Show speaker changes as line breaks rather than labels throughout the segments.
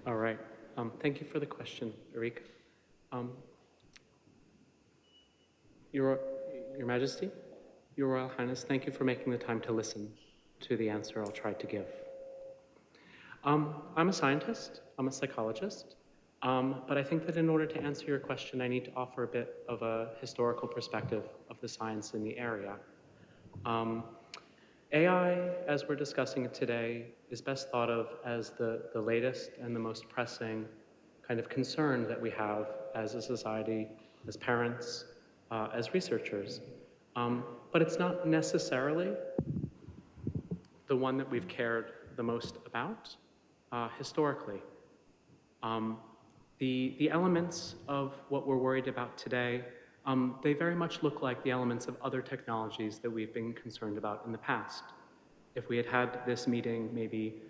All right. Thank you for the question, Erika. Um, Your Majesty, Your Royal Highness, thank you for making the time to listen to the answer I'll try to give. I'm a scientist, I'm a psychologist, but I think that in order to answer your question, I need to offer a bit of a historical perspective of the science in the area. AI, as we're discussing it today, is best thought of as the latest and the most pressing kind of concern that we have as a society, as parents, as researchers. But it's not necessarily the one that we've cared the most about historically. The elements of what we're worried about today, they very much look like the elements of other technologies that we've been concerned about in the past. If we had had this meeting maybe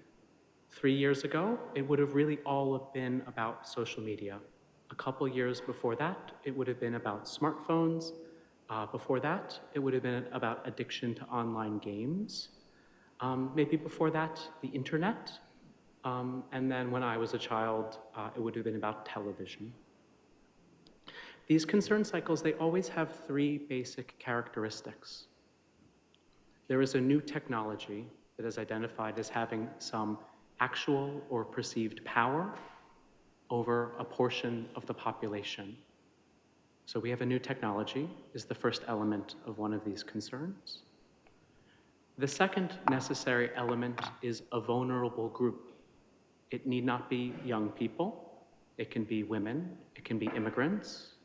3 years ago, it would have really all been about social media. A couple years before that, it would have been about smartphones. Before that, it would have been about addiction to online games. Maybe before that, the internet. And then when I was a child, it would have been about television. These concern cycles, they always have three basic characteristics. There is a new technology that is identified as having some actual or perceived power over a portion of the population. So we have a new technology is the first element of one of these concerns. The second necessary element is a vulnerable group. It need not be young people. It can be women. It can be immigrants.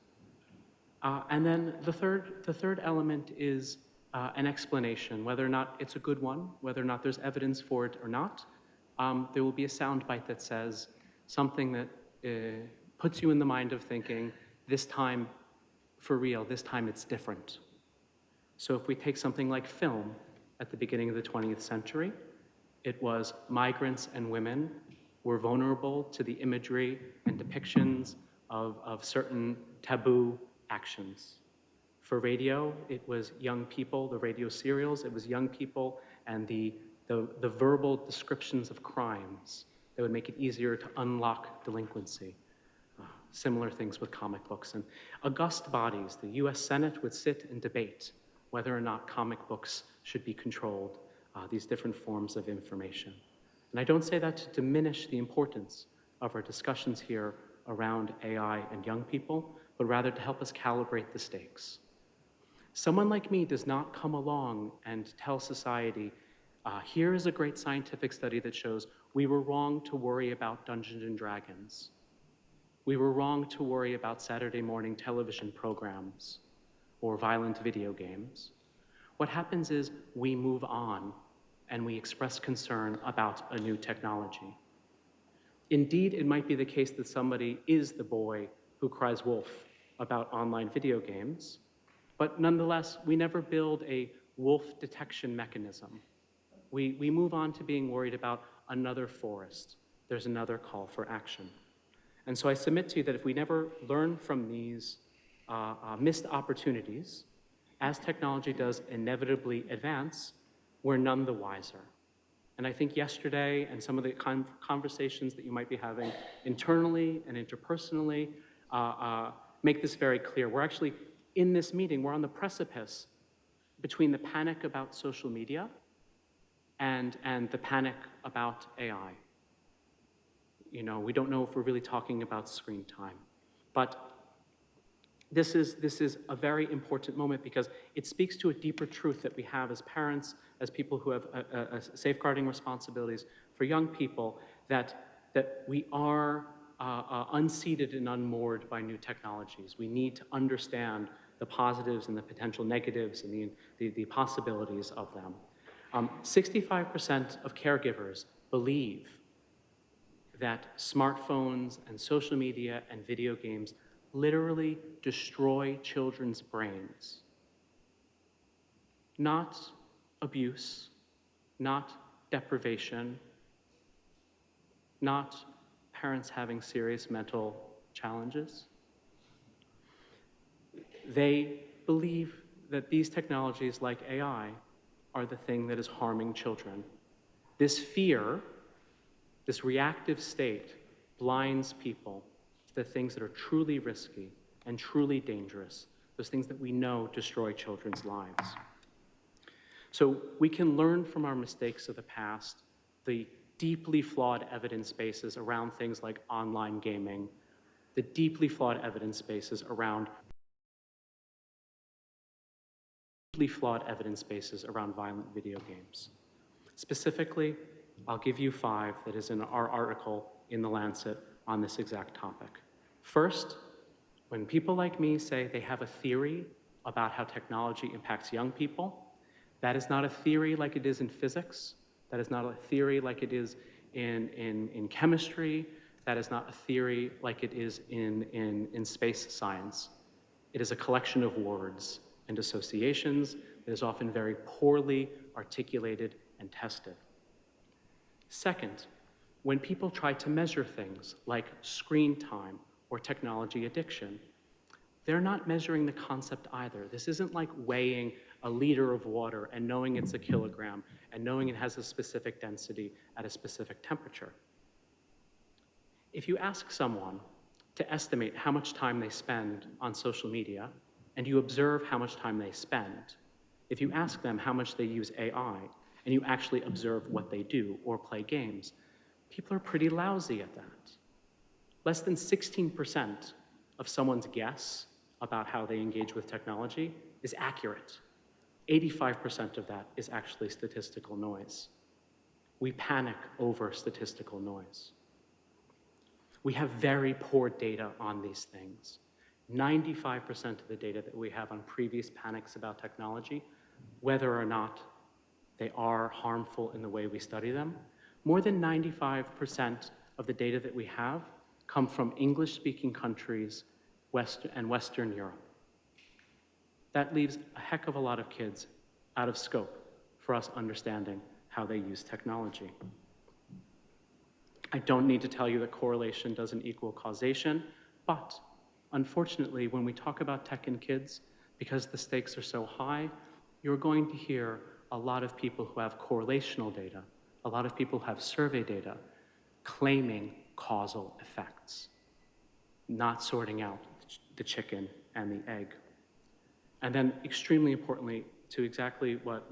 And then the third element is an explanation, whether or not it's a good one, whether or not there's evidence for it or not. There will be a soundbite that says something that puts you in the mind of thinking, this time, for real, this time it's different. So if we take something like film at the beginning of the 20th century, it was migrants and women were vulnerable to the imagery and depictions of certain taboo actions. For radio, it was young people, the radio serials, it was young people and the verbal descriptions of crimes that would make it easier to unlock delinquency. Similar things with comic books. And august bodies, the US Senate would sit and debate whether or not comic books should be controlled, these different forms of information. And I don't say that to diminish the importance of our discussions here around AI and young people, but rather to help us calibrate the stakes. Someone like me does not come along and tell society, here is a great scientific study that shows we were wrong to worry about Dungeons and Dragons. We were wrong to worry about Saturday morning television programs or violent video games. What happens is we move on and we express concern about a new technology. Indeed, it might be the case that somebody is the boy who cries wolf about online video games, but nonetheless, we never build a wolf detection mechanism. We move on to being worried about another forest. There's another call for action. And so I submit to you that if we never learn from these missed opportunities, as technology does inevitably advance, we're none the wiser. And I think yesterday and some of the conversations that you might be having internally and interpersonally make this very clear. We're actually, in this meeting, we're on the precipice between the panic about social media and the panic about AI. You know, we don't know if we're really talking about screen time. But this is a very important moment because it speaks to a deeper truth that we have as parents, as people who have safeguarding responsibilities for young people, that we are unseated and unmoored by new technologies. We need to understand the positives and the potential negatives and the possibilities of them. 65% of caregivers believe that smartphones and social media and video games literally destroy children's brains. Not abuse, not deprivation, not parents having serious mental challenges. They believe that these technologies like AI are the thing that is harming children. This fear, this reactive state, blinds people to the things that are truly risky and truly dangerous, those things that we know destroy children's lives. So we can learn from our mistakes of the past, the deeply flawed evidence bases around things like online gaming, the deeply flawed evidence bases around violent video games. Specifically, I'll give you 5 that is in our article in The Lancet on this exact topic. First, when people like me say they have a theory about how technology impacts young people, that is not a theory like it is in physics. That is not a theory like it is in chemistry. That is not a theory like it is in space science. It is a collection of words and associations that is often very poorly articulated and tested. Second, when people try to measure things like screen time or technology addiction, they're not measuring the concept either. This isn't like weighing a liter of water and knowing it's a kilogram and knowing it has a specific density at a specific temperature. If you ask someone to estimate how much time they spend on social media, and you observe how much time they spend, if you ask them how much they use AI, and you actually observe what they do or play games, people are pretty lousy at that. Less than 16% of someone's guess about how they engage with technology is accurate. 85% of that is actually statistical noise. We panic over statistical noise. We have very poor data on these things. 95% of the data that we have on previous panics about technology, whether or not they are harmful in the way we study them, more than 95% of the data that we have come from English-speaking countries and Western Europe. That leaves a heck of a lot of kids out of scope for us understanding how they use technology. I don't need to tell you that correlation doesn't equal causation, but unfortunately, when we talk about tech and kids, because the stakes are so high, you're going to hear a lot of people who have correlational data, a lot of people who have survey data, claiming causal effects, not sorting out the chicken and the egg. And then, extremely importantly, to exactly what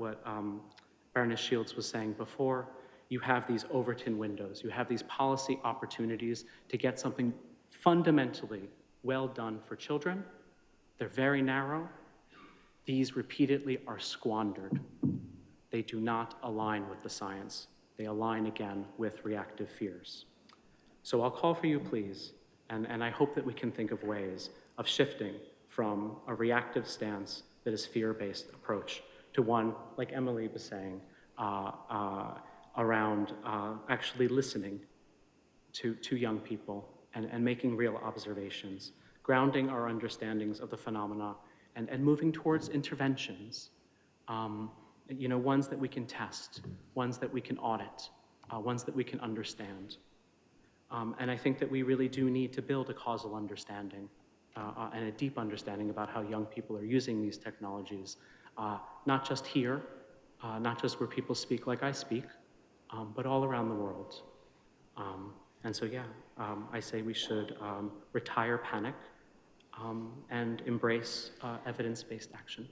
Baroness Shields was saying before, you have these Overton windows. You have these policy opportunities to get something fundamentally well done for children. They're very narrow. These repeatedly are squandered. They do not align with the science. They align again with reactive fears. So I'll call for you, please, and I hope that we can think of ways of shifting from a reactive stance that is fear-based approach to one, like Emily was saying, around actually listening to young people and making real observations, grounding our understandings of the phenomena and moving towards interventions, ones that we can test, ones that we can audit, ones that we can understand. And I think that we really do need to build a causal understanding and a deep understanding about how young people are using these technologies, not just here, not just where people speak like I speak, but all around the world. And so, yeah, I say we should retire panic and embrace evidence-based action.